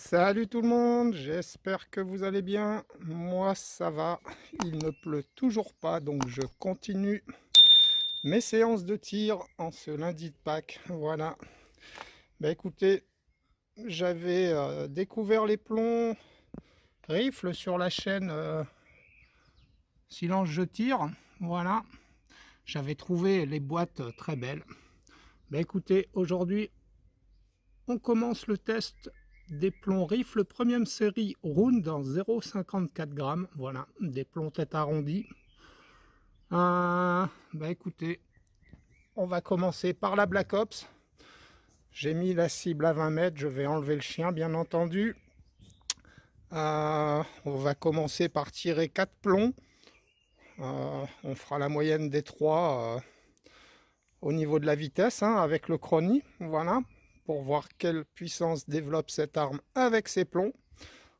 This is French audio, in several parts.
Salut tout le monde, j'espère que vous allez bien. Moi ça va, il ne pleut toujours pas donc je continue mes séances de tir en ce lundi de Pâques. Voilà. Bah écoutez, j'avais découvert les plombs rifles sur la chaîne Silence je tire. Voilà. J'avais trouvé les boîtes très belles. Bah écoutez, aujourd'hui on commence le test des plombs rifle premium série round en 0,54 grammes. Voilà, des plombs tête arrondie. Bah écoutez, on va commencer par la Black Ops. J'ai mis la cible à 20 mètres, je vais enlever le chien bien entendu. On va commencer par tirer 4 plombs. On fera la moyenne des 3 au niveau de la vitesse avec le chronie. Voilà, pour voir quelle puissance développe cette arme avec ses plombs.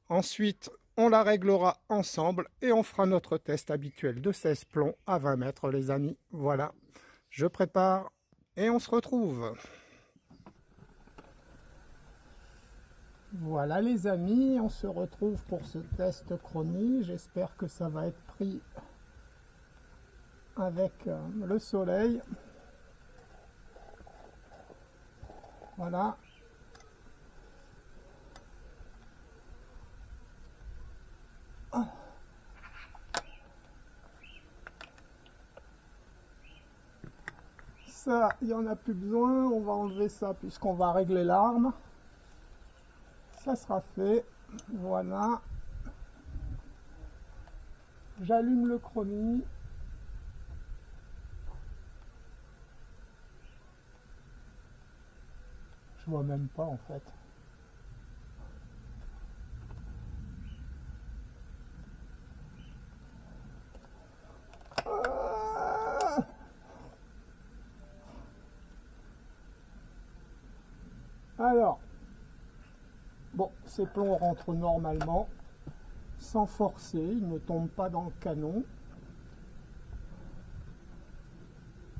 Ensuite, on la réglera ensemble et on fera notre test habituel de 16 plombs à 20 mètres, les amis. Voilà, je prépare et on se retrouve. Voilà les amis, on se retrouve pour ce test chronie. J'espère que ça va être pris avec le soleil. Voilà. Ça, il n'y en a plus besoin, on va enlever ça puisqu'on va régler l'arme. Ça sera fait, voilà. J'allume le chronie. Je vois même pas en fait. Alors, bon, ces plombs rentrent normalement, sans forcer, ils ne tombent pas dans le canon.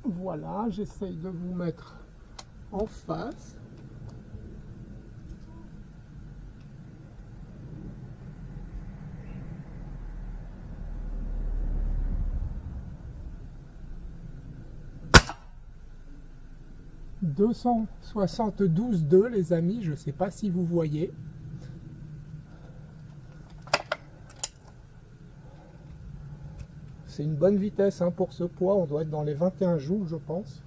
Voilà, j'essaye de vous mettre en face. « 272,2 les amis, je ne sais pas si vous voyez. C'est une bonne vitesse pour ce poids, on doit être dans les 21 joules je pense.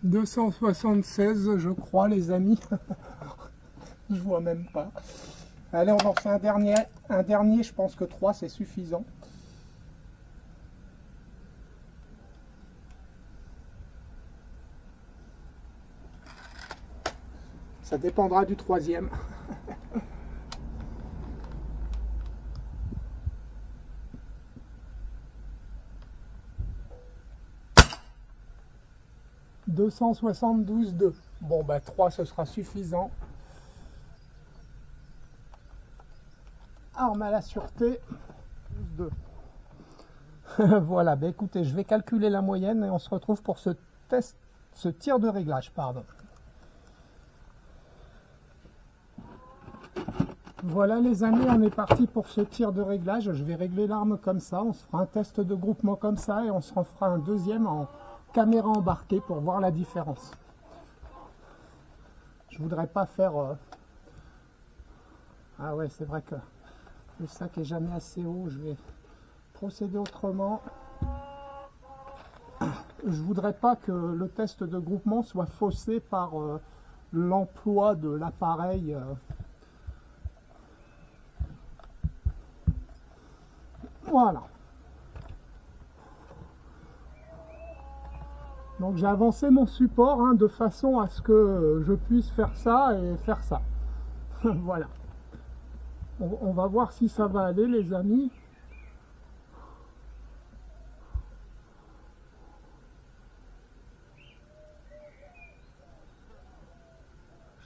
« 276 je crois les amis. Je vois même pas. Allez, on en fait un dernier, je pense que 3 c'est suffisant. Ça dépendra du troisième. « 272,2. Bon, bah 3 ce sera suffisant. Arme à la sûreté. 2. Voilà, bah écoutez, je vais calculer la moyenne et on se retrouve pour ce test, ce tir de réglage, pardon. Voilà les amis, on est parti pour ce tir de réglage. Je vais régler l'arme comme ça, on se fera un test de groupement comme ça et on se en fera un deuxième en caméra embarquée pour voir la différence. Je voudrais pas faire... Ah ouais, c'est vrai que le sac est jamais assez haut, je vais procéder autrement. Je voudrais pas que le test de groupement soit faussé par l'emploi de l'appareil. Voilà. Donc j'ai avancé mon support de façon à ce que je puisse faire ça et faire ça. Voilà. On va voir si ça va aller les amis.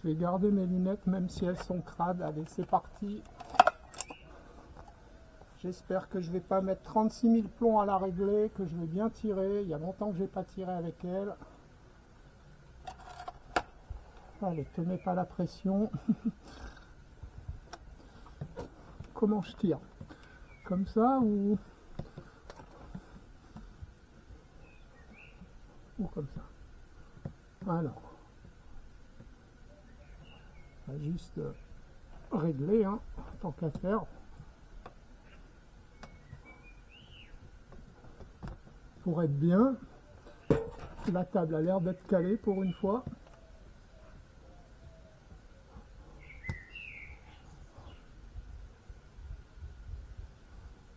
vais garder mes lunettes même si elles sont crades. Allez, c'est parti. J'espère que je vais pas mettre 36 000 plombs à la régler, que je vais bien tirer. Il y a longtemps que je n'ai pas tiré avec elle. Allez, te mets pas la pression. Comment je tire? Comme ça ou comme ça? Alors, on va juste régler, hein, tant qu'à faire. Pour être bien, la table a l'air d'être calée pour une fois.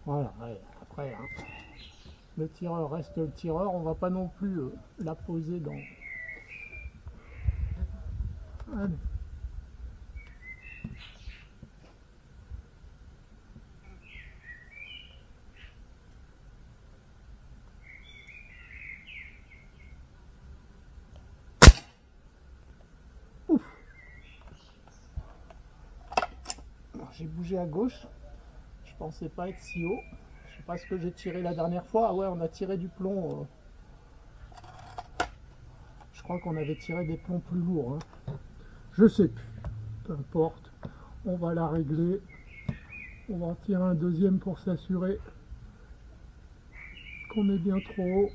Voilà, ouais, après, hein, le tireur reste le tireur, on va pas non plus la poser dans... Allez. Ouf. J'ai bougé à gauche, je pensais pas être si haut. Je sais pas ce que j'ai tiré la dernière fois. Ah ouais, on a tiré du plomb. Je crois qu'on avait tiré des plombs plus lourds. Hein. Je sais plus. Peu importe. On va la régler. On va en tirer un deuxième pour s'assurer qu'on est bien trop haut.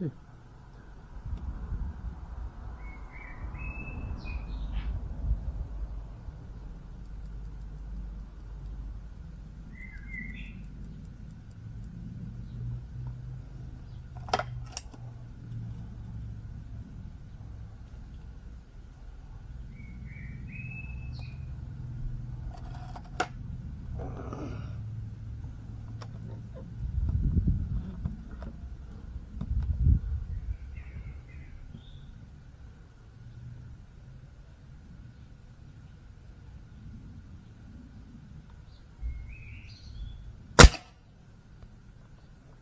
Ok.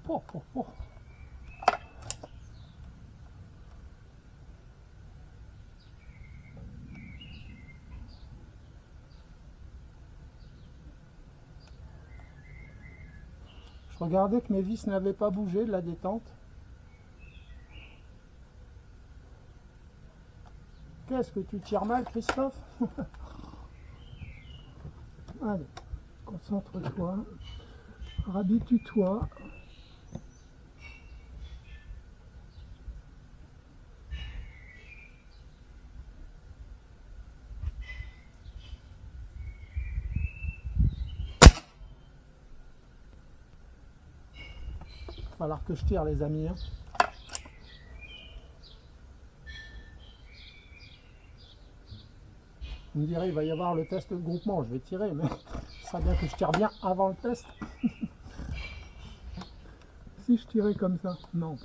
Oh, oh, oh. Je regardais que mes vis n'avaient pas bougé de la détente. Qu'est-ce que tu tires mal, Christophe? Allez, concentre-toi, habitue-toi. Il va falloir que je tire, les amis. Hein. Vous me direz, il va y avoir le test de groupement, je vais tirer, mais ça serait bien que je tire bien avant le test. Si je tirais comme ça, non.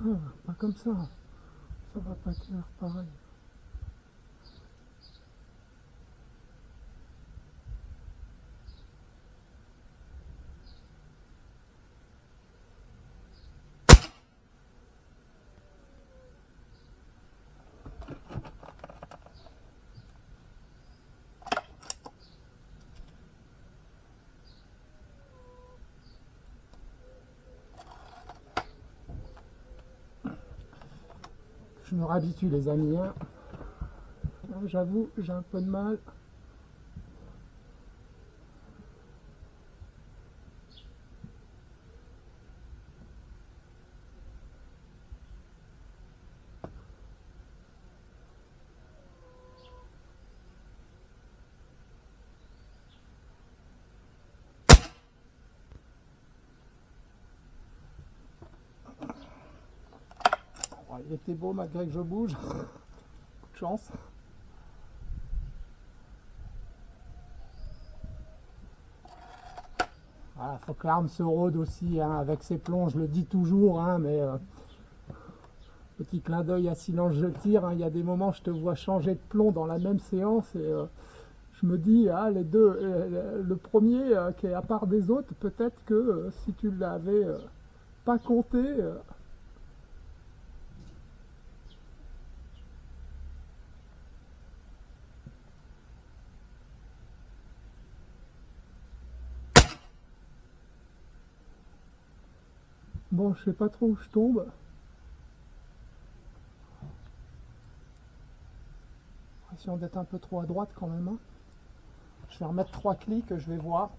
Ah, pas comme ça va pas tenir pareil. Je me réhabitue, les amis. Hein. J'avoue, j'ai un peu de mal. Oh, il était beau malgré que je bouge. Coup de chance. Voilà, faut que l'arme se rôde aussi, hein, avec ses plombs, je le dis toujours, hein, mais petit clin d'œil à Silence je tire, hein, il y a des moments je te vois changer de plomb dans la même séance et je me dis, ah, les deux, le premier qui est à part des autres, peut-être que si tu l'avais pas compté, bon, je sais pas trop où je tombe. L'impression d'être un peu trop à droite quand même, hein. Je vais remettre 3 clics, je vais voir.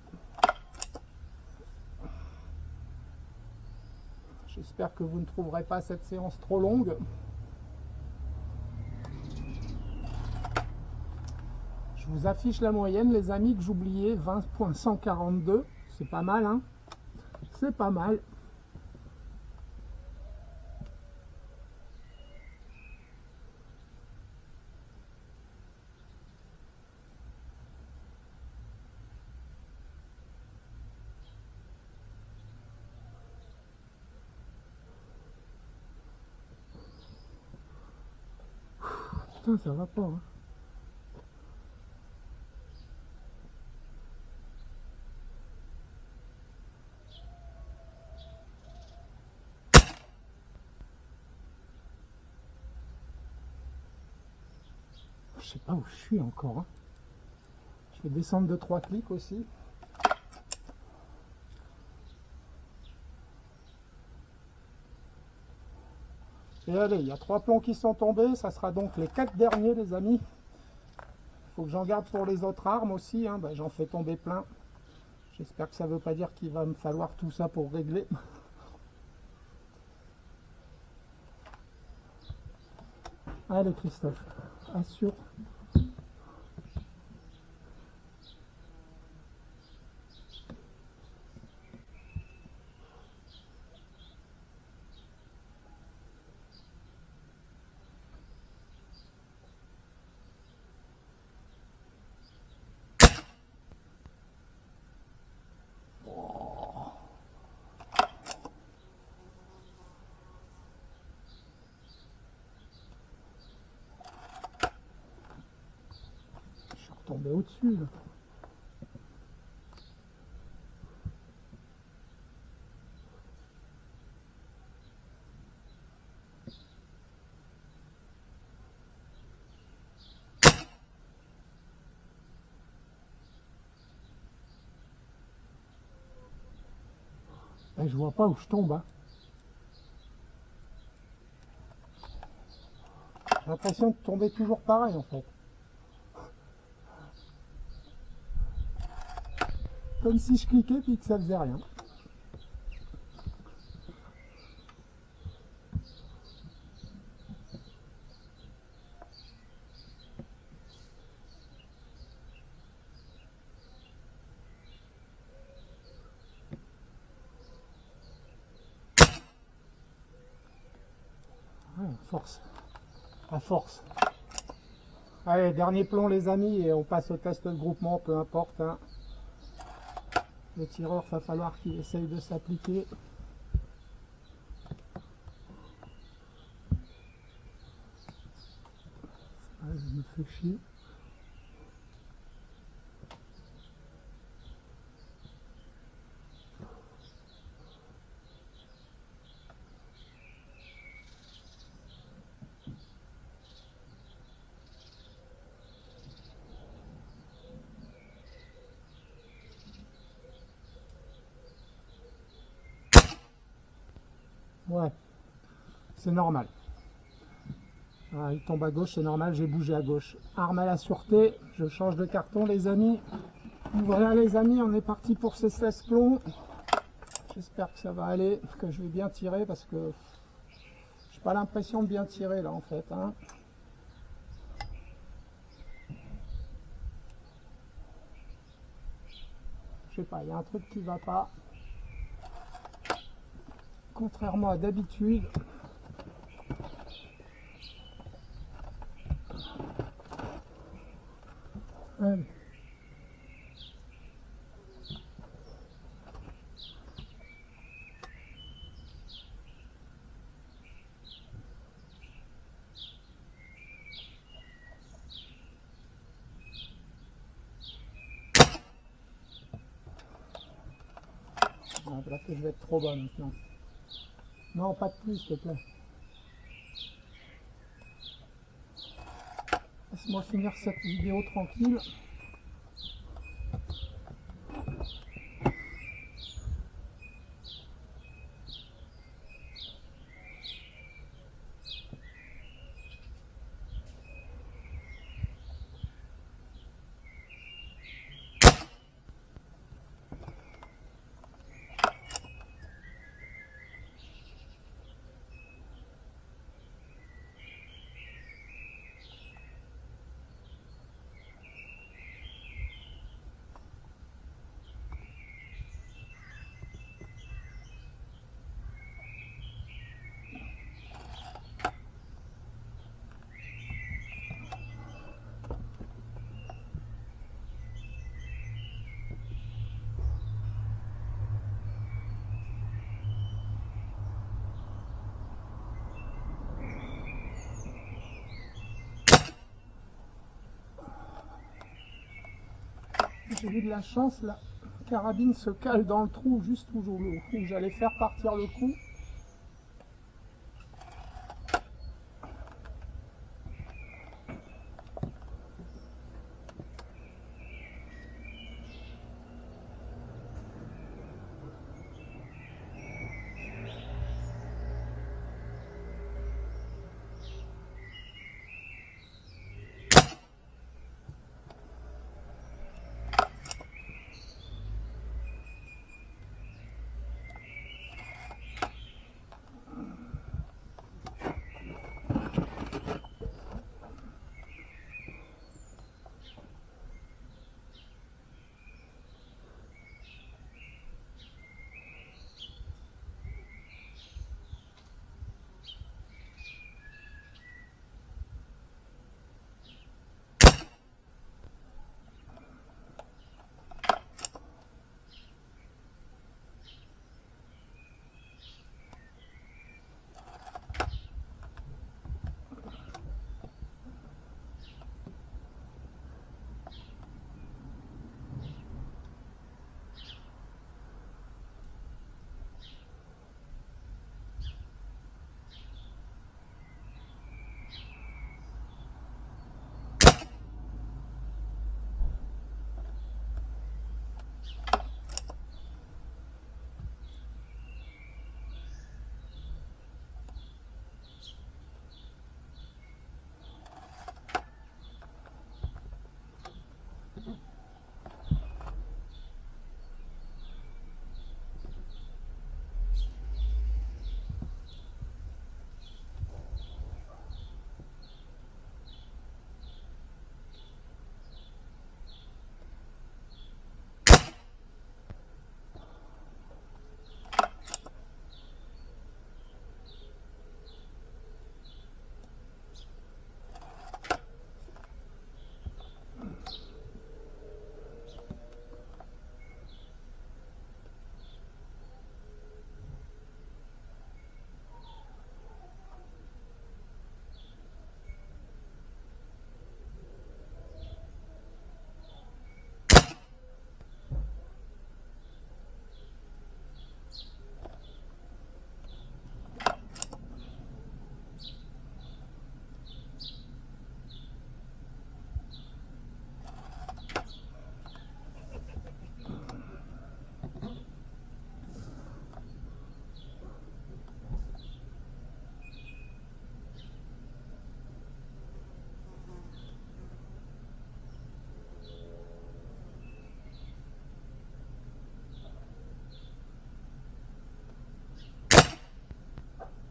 J'espère que vous ne trouverez pas cette séance trop longue. Je vous affiche la moyenne, les amis, que j'oubliais, 20.142. C'est pas mal, hein? C'est pas mal. Putain, ça va pas, hein. Je sais pas où je suis encore, hein. Je vais descendre de 3 clics aussi. Et allez, il y a 3 plombs qui sont tombés, ça sera donc les 4 derniers, les amis. Il faut que j'en garde pour les autres armes aussi, hein. Ben, j'en fais tomber plein. J'espère que ça ne veut pas dire qu'il va me falloir tout ça pour régler. Allez Christophe, assure. Tomber au-dessus là. Et je vois pas où je tombe, hein. J'ai l'impression de tomber toujours pareil en fait. Comme si je cliquais puis que ça faisait rien. Ouais, force. À force. Allez, dernier plomb les amis et on passe au test de groupement, peu importe, hein. Le tireur, va falloir qu'il essaye de s'appliquer. Ah, je me fais chier. Ouais, c'est normal. Ah, il tombe à gauche, c'est normal, j'ai bougé à gauche. Arme à la sûreté, je change de carton les amis. Voilà les amis, on est parti pour ces 16 plombs. J'espère que ça va aller, que je vais bien tirer parce que j'ai pas l'impression de bien tirer là en fait, hein. Je sais pas, il y a un truc qui va pas. Contrairement à d'habitude. que je vais être trop bas maintenant. Non, pas de plus, s'il te plaît. Laisse-moi finir cette vidéo tranquille. J'ai eu de la chance, la carabine se cale dans le trou juste où j'allais faire partir le coup.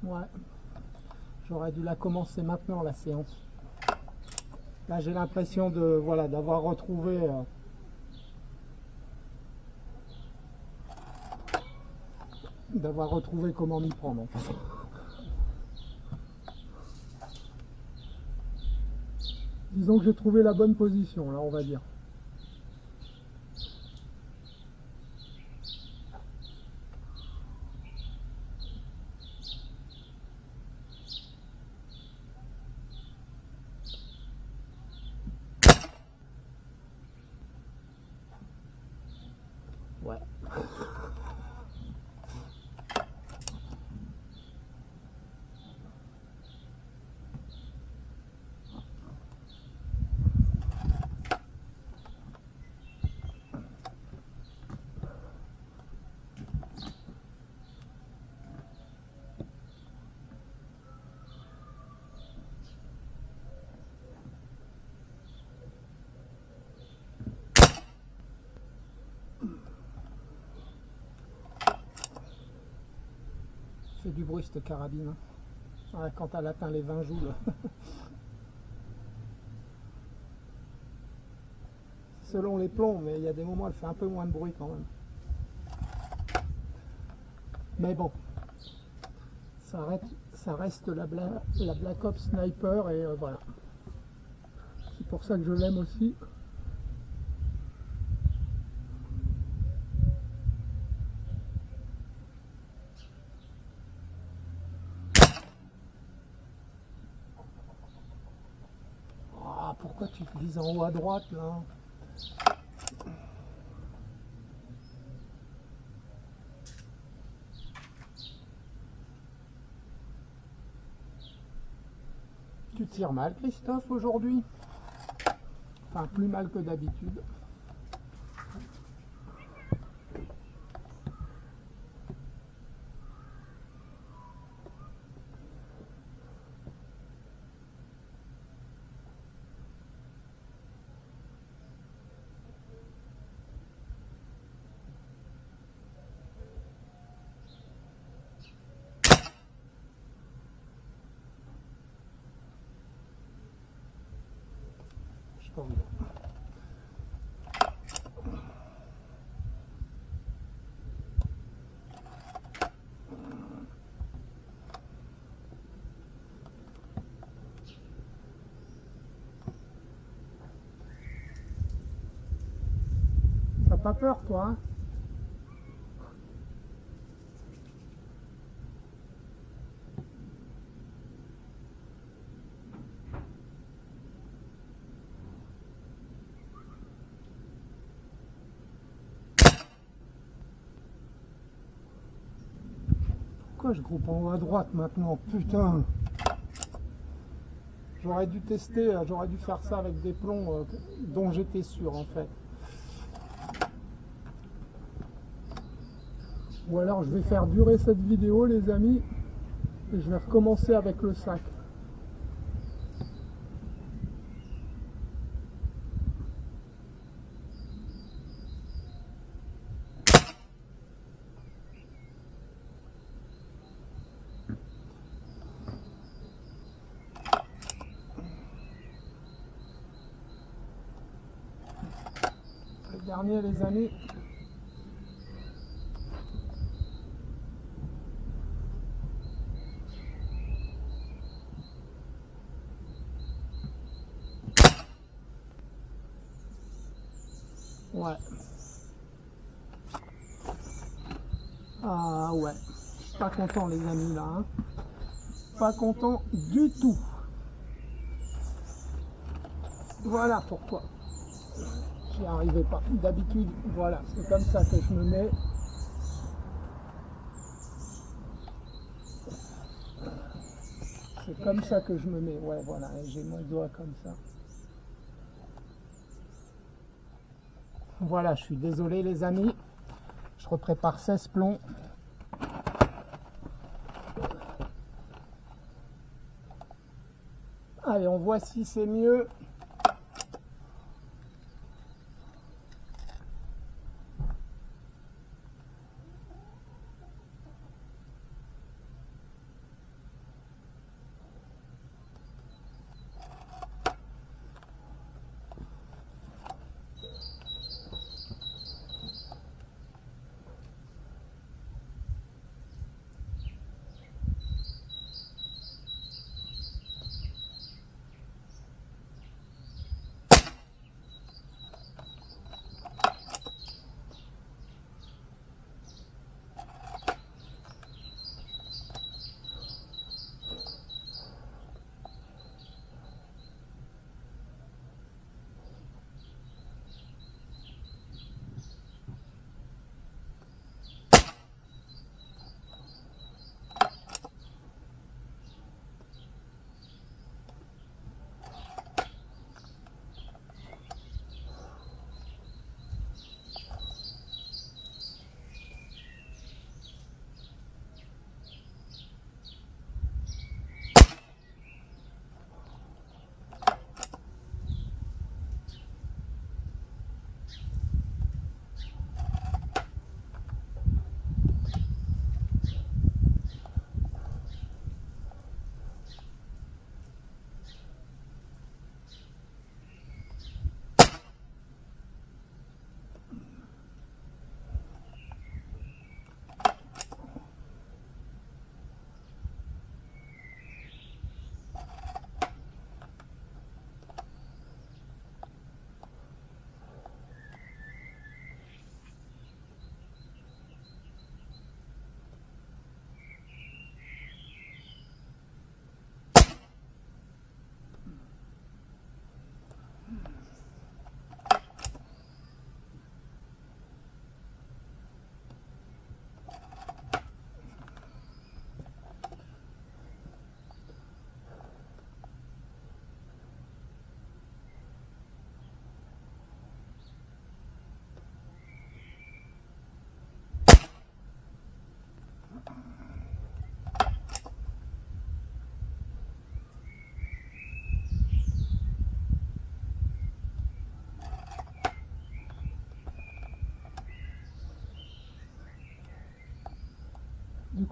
Ouais, j'aurais dû la commencer maintenant, la séance. Là, j'ai l'impression de, voilà, d'avoir retrouvé comment m'y prendre, en fait. Disons que j'ai trouvé la bonne position, là, on va dire. Ouais. fait du bruit cette carabine. Hein. Ouais, quand elle atteint les 20 joules. Selon les plombs, mais il y a des moments elle fait un peu moins de bruit quand même. Mais bon, ça reste la Black Ops Sniper et voilà. C'est pour ça que je l'aime aussi. Ah, pourquoi tu vises en haut à droite là? Tu tires mal, Christophe, aujourd'hui? Enfin, plus mal que d'habitude. T'as pas peur, toi, hein? Pourquoi je groupe en haut à droite maintenant? Putain! J'aurais dû tester, j'aurais dû faire ça avec des plombs dont j'étais sûr en fait. Ou alors je vais faire durer cette vidéo les amis et je vais recommencer avec le sac. Le dernier les amis. Ouais. Ah ouais. Je suis pas content les amis là. Hein. Pas content du tout. Voilà pourquoi. J'y arrivais pas. D'habitude, voilà, c'est comme ça que je me mets. C'est comme ça que je me mets. Ouais, voilà, j'ai mon doigt comme ça. Voilà, je suis désolé les amis. Je reprépare 16 plombs. Allez, on voit si c'est mieux.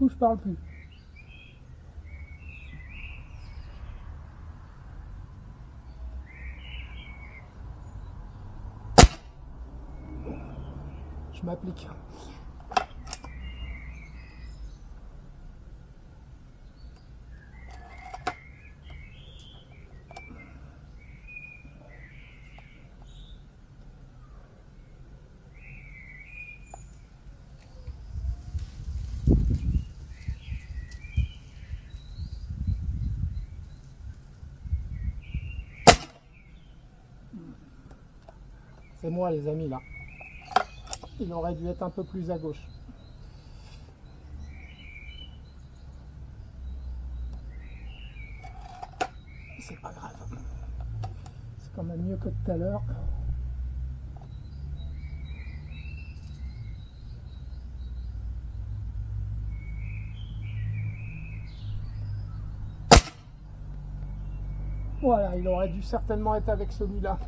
coup je parle plus. Je m'applique. C'est moi les amis là. Il aurait dû être un peu plus à gauche. C'est pas grave. C'est quand même mieux que tout à l'heure. Voilà, il aurait dû certainement être avec celui-là.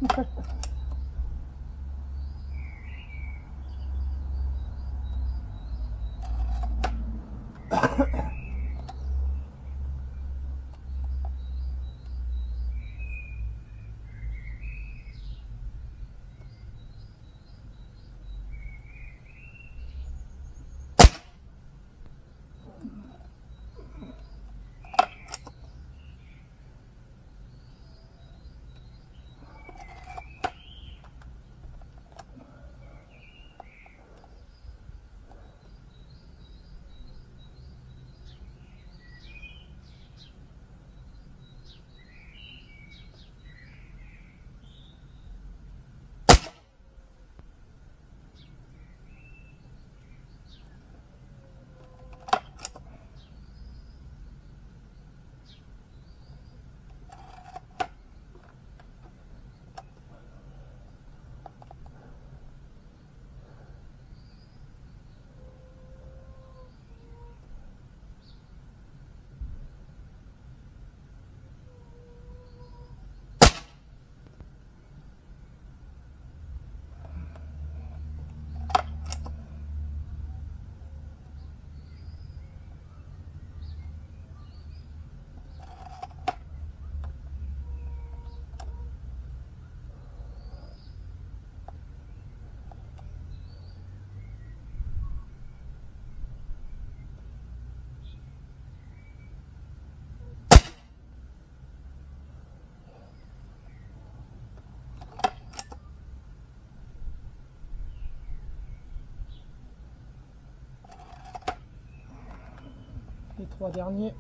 Les 3 derniers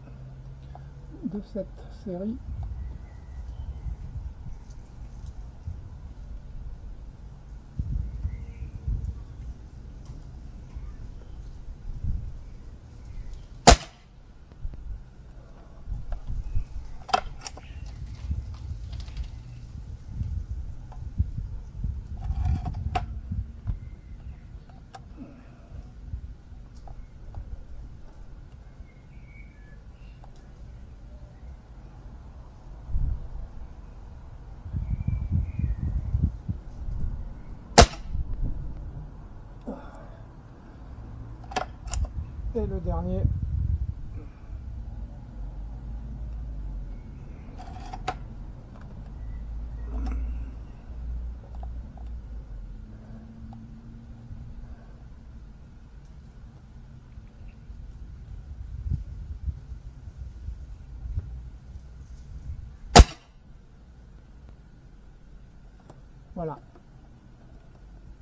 de cette série. Et le dernier. Voilà.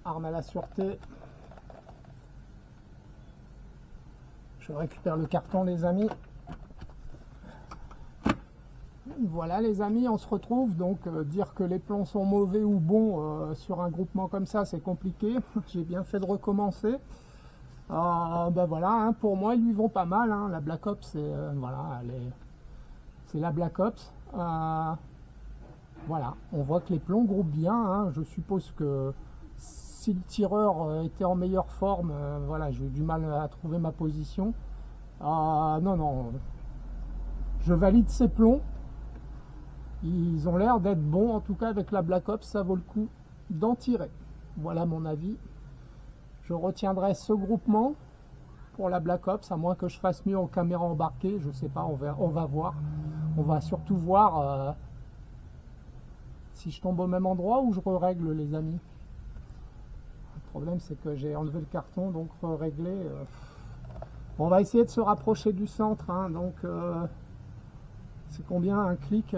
Arme à la sûreté. Je récupère le carton les amis. Voilà les amis, on se retrouve. Donc dire que les plombs sont mauvais ou bons sur un groupement comme ça, c'est compliqué. J'ai bien fait de recommencer. Ben voilà, hein, pour moi ils lui vont pas mal. Hein. La Black Ops, voilà, c'est la Black Ops. Voilà, on voit que les plombs groupent bien. Hein. Je suppose que si le tireur était en meilleure forme, voilà, j'ai eu du mal à trouver ma position. Non, je valide ces plombs. Ils ont l'air d'être bons, en tout cas avec la Black Ops, ça vaut le coup d'en tirer. Voilà mon avis. Je retiendrai ce groupement pour la Black Ops, à moins que je fasse mieux en caméra embarquée, je sais pas, on va voir. On va surtout voir si je tombe au même endroit ou je règle les amis. Le problème c'est que j'ai enlevé le carton, donc régler. On va essayer de se rapprocher du centre, hein, donc c'est combien un clic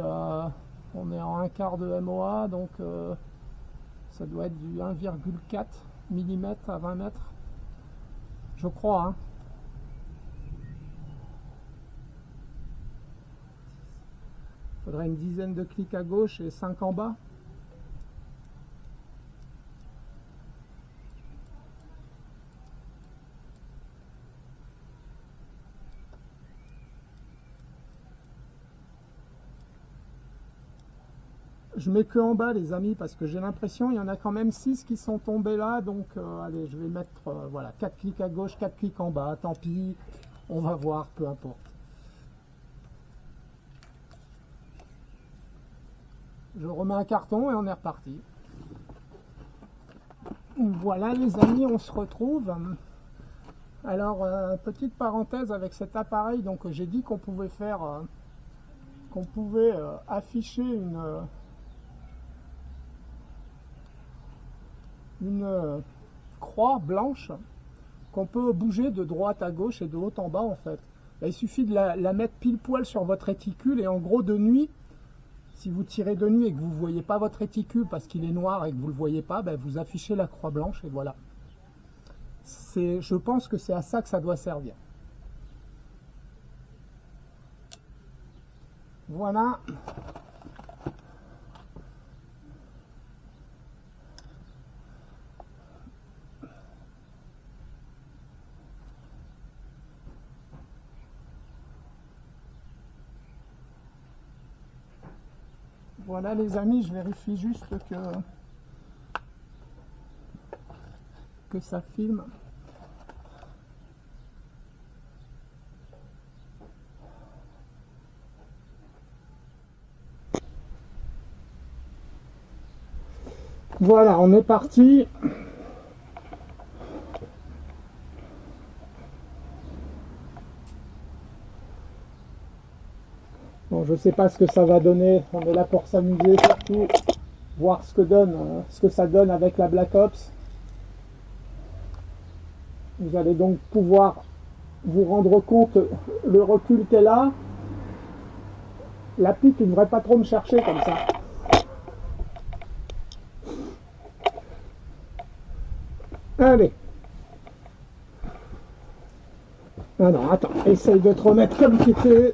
on est en un quart de MOA, donc ça doit être du 1,4 mm à 20 mètres, je crois. Hein. Il faudrait une dizaine de clics à gauche et 5 en bas. Je mets que en bas les amis parce que j'ai l'impression il y en a quand même 6 qui sont tombés là, donc allez, je vais mettre voilà, 4 clics à gauche, 4 clics en bas, tant pis, on va voir, peu importe. Je remets un carton et on est reparti. Voilà les amis, on se retrouve. Alors petite parenthèse avec cet appareil, donc j'ai dit qu'on pouvait faire afficher une croix blanche qu'on peut bouger de droite à gauche et de haut en bas en fait. Là, il suffit de la mettre pile poil sur votre réticule et en gros de nuit, si vous tirez de nuit et que vous ne voyez pas votre réticule parce qu'il est noir et que vous ne le voyez pas, ben vous affichez la croix blanche et voilà. Je pense que c'est à ça que ça doit servir. Voilà. Voilà les amis, je vérifie juste que ça filme. Voilà, on est parti. Bon, je sais pas ce que ça va donner. On est là pour s'amuser surtout, voir ce que ça donne avec la Black Ops. Vous allez donc pouvoir vous rendre compte le recul qu'elle a. La pique ne devrait pas trop me chercher comme ça. Allez. Ah non, attends, essaye de te remettre comme tu fais.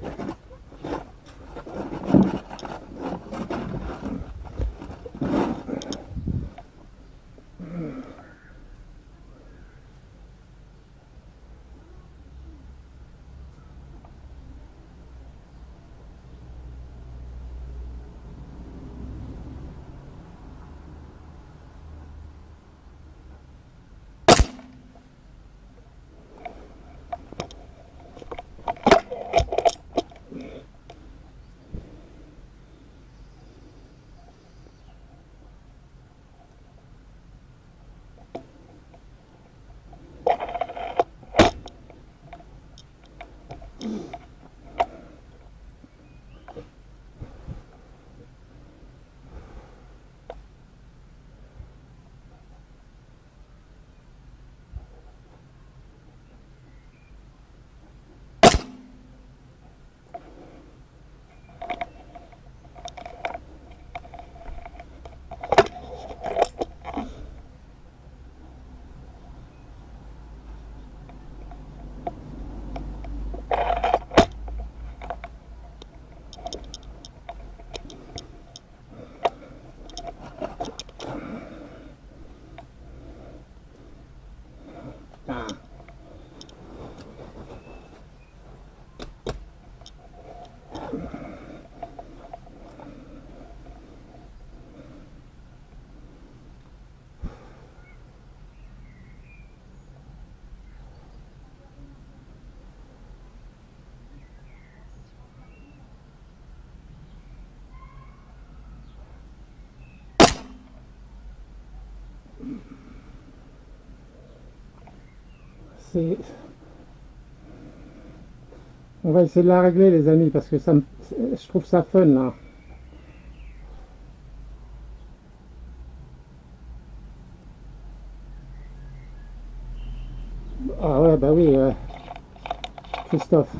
On va essayer de la régler les amis parce que je trouve ça fun là. Ah ouais bah oui Christophe.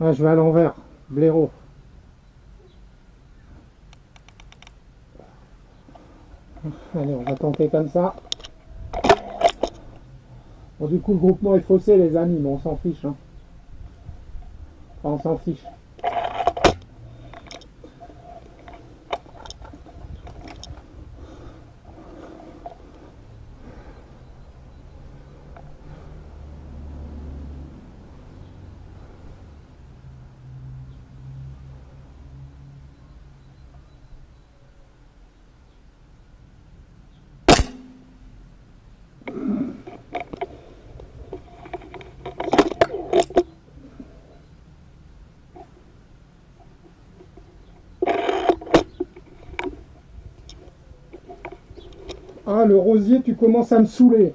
Ah, je vais à l'envers, blaireau. Allez, on va tenter comme ça. Bon, du coup, le groupement est faussé, les amis, mais on s'en fiche. Hein. Enfin, on s'en fiche. Ah, le rosier, tu commences à me saouler.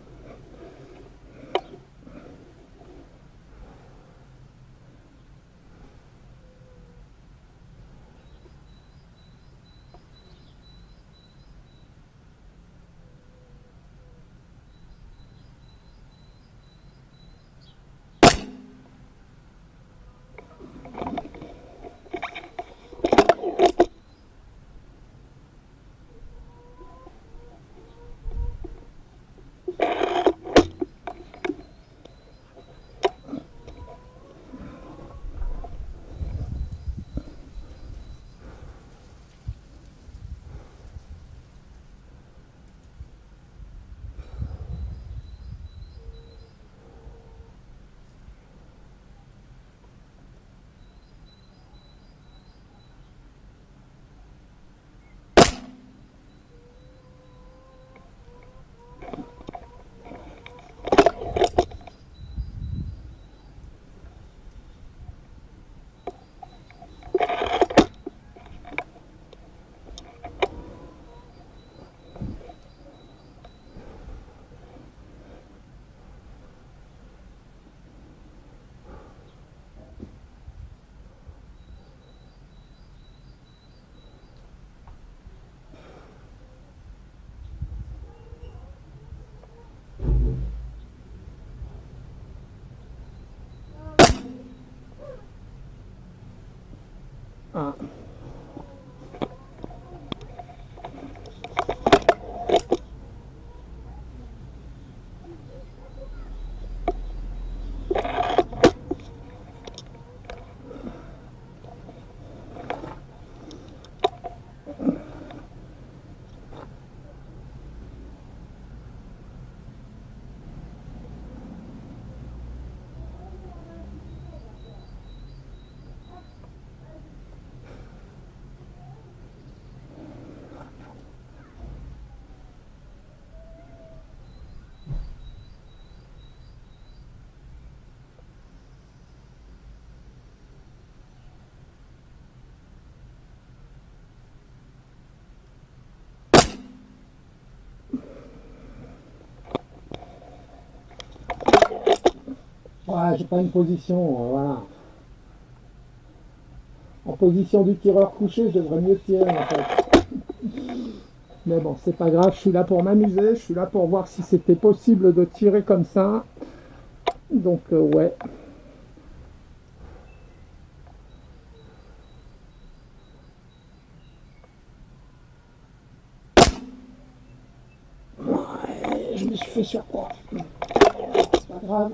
Ah. Ouais, j'ai pas une position, voilà. En position du tireur couché, je devrais mieux tirer en fait. Mais bon, c'est pas grave, je suis là pour m'amuser, je suis là pour voir si c'était possible de tirer comme ça. Donc ouais. Ouais, je me suis fait surprendre. C'est pas grave.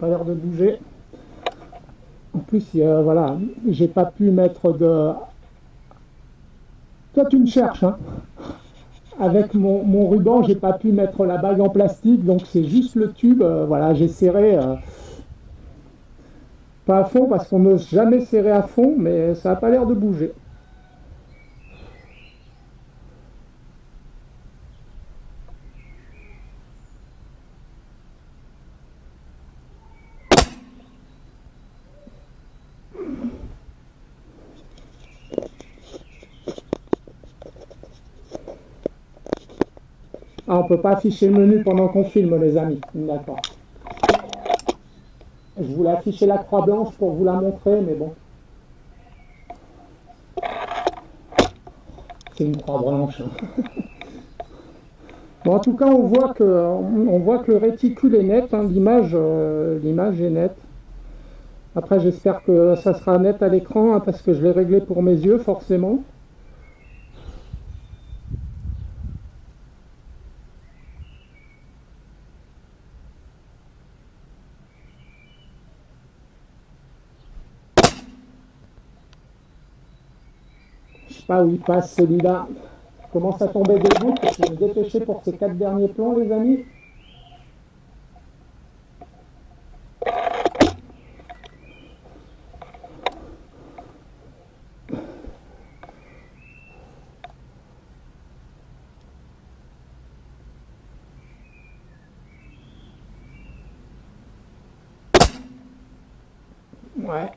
pas l'air de bouger. En plus, voilà, j'ai pas pu mettre de... Toi, tu me cherches, hein. Avec mon ruban, j'ai pas pu mettre la bague en plastique, donc c'est juste le tube. Voilà, j'ai serré, pas à fond, parce qu'on n'ose jamais serrer à fond, mais ça n'a pas l'air de bouger. Ah, on peut pas afficher le menu pendant qu'on filme, les amis. D'accord. Je voulais afficher la croix blanche pour vous la montrer, mais bon. C'est une croix blanche. Bon, en tout cas, on voit que le réticule est net, hein, l'image est nette. Après, j'espère que ça sera net à l'écran, hein, parce que je l'ai réglé pour mes yeux, forcément. Je sais pas où il passe celui-là. Commence à tomber des gouttes. Je vais me dépêcher pour ces 4 derniers plans, les amis. Ouais.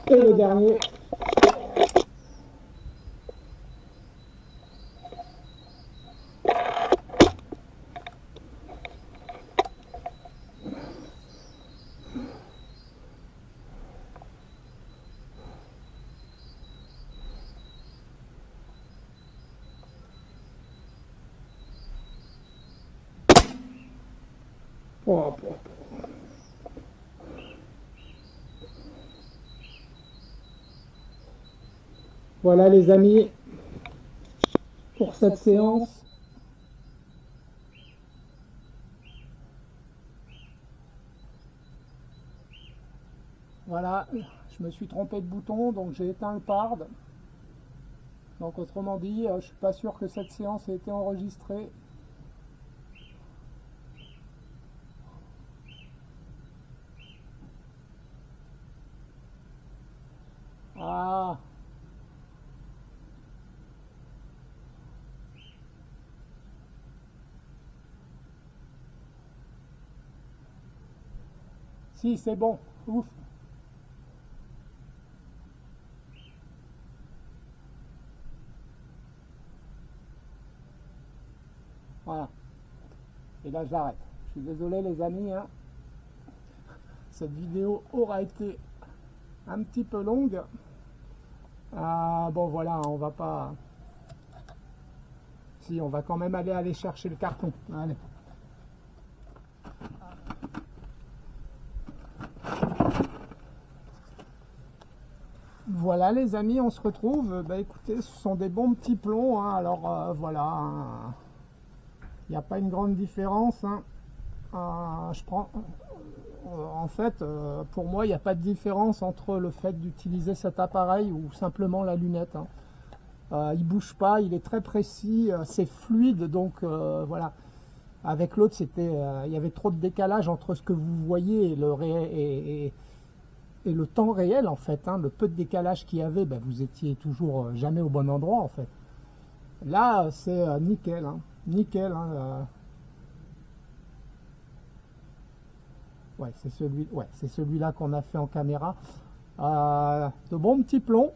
Et le dernier. Oh, oh. Voilà les amis, pour cette séance. Voilà, je me suis trompé de bouton, donc j'ai éteint le pard. Donc autrement dit, je suis pas sûr que cette séance ait été enregistrée. Ah. Si, c'est bon. Ouf. Voilà. Et là, j'arrête. Je suis désolé, les amis, hein. Cette vidéo aura été un petit peu longue. Bon, voilà, on va pas... Si, on va quand même aller chercher le carton. Allez. Voilà les amis, on se retrouve. Bah écoutez, ce sont des bons petits plombs, hein. Alors voilà, hein. Il n'y a pas une grande différence, hein. Je prends... en fait, pour moi, il n'y a pas de différence entre le fait d'utiliser cet appareil ou simplement la lunette, hein. il bouge pas, il est très précis, c'est fluide, donc voilà. Avec l'autre, c'était, il y avait trop de décalage entre ce que vous voyez et le temps réel en fait. Hein. Le peu de décalage qu'il y avait, ben, vous étiez toujours jamais au bon endroit en fait. Là, c'est nickel, hein. Nickel. Hein, ouais, c'est celui-là qu'on a fait en caméra. De bons petits plombs,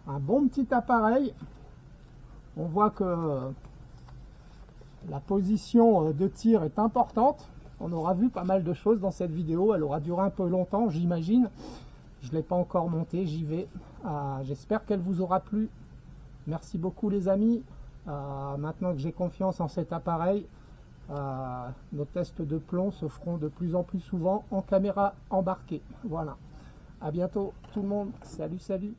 un bon petit appareil. On voit que la position de tir est importante. On aura vu pas mal de choses dans cette vidéo. Elle aura duré un peu longtemps, j'imagine. Je ne l'ai pas encore montée, j'y vais. J'espère qu'elle vous aura plu. Merci beaucoup les amis. Maintenant que j'ai confiance en cet appareil, nos tests de plomb se feront de plus en plus souvent en caméra embarquée. Voilà. À bientôt tout le monde. Salut, salut.